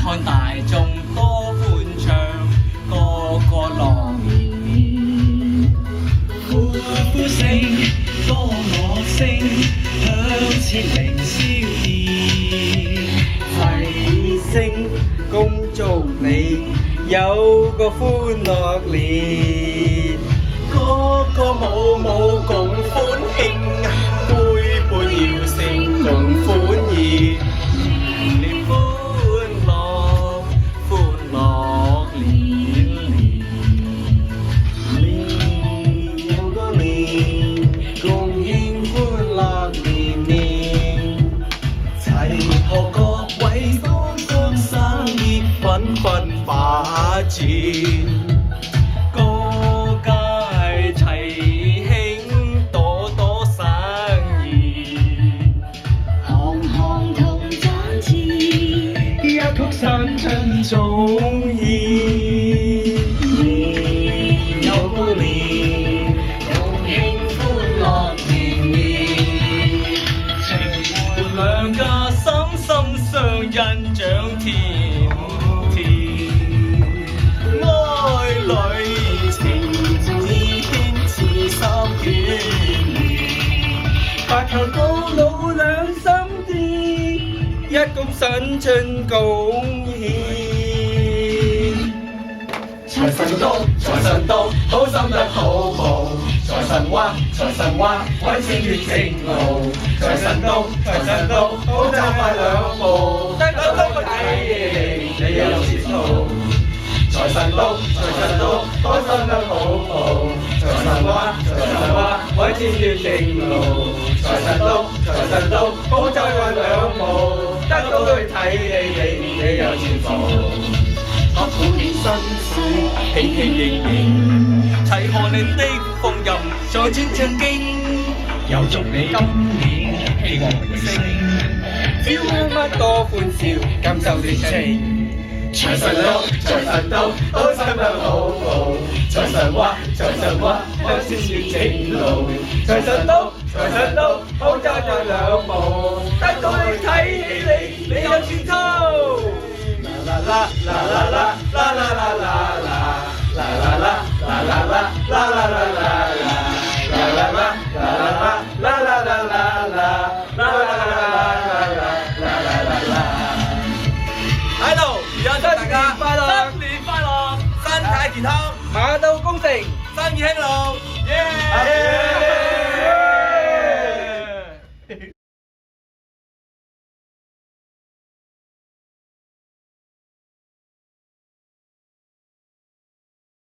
看大眾多歡唱，個個樂意。呼呼聲，歌我聲，響徹凌霄殿。齊聲恭祝你有個歡樂年，個個舞舞共歡慶，杯杯要聲共歡熱，年歡樂歡樂年年，年又個年，共慶歡樂年年。齊賀各位芳芳生意紛紛把戰。山珍總宴，年又個年，共慶歡樂年年。情伴兩家心心相印長甜甜，愛侶情牽似三卷簾，白頭到老兩心知，一共新春共獻。財神到，財神到，好心得好報。財神話，財神話，揾錢越正路。財神到，財神到，好走快兩步。得到個體型，你有前途。財神到，財神到，開心得好報。財神話，財神話，揾錢越正路。財神到，財神到，好走快兩步。得到佢睇你有前途。樂鼓起身水，喜氣盈盈，齊賀年的豐蔭在轉唱經，又祝你今年希望永升。只乜乜多歡笑，感受直情。財神到，財神到，好心得好報。財神話，財神話，向前越正路。財神到，財神到，好走快兩步。得到你睇起你有前途。啦啦啦啦啦啦啦啦啦啦啦啦啦啦啦啦啦啦啦喺度，預祝大家新年快樂，身體健康，馬到功成，生意興隆，耶！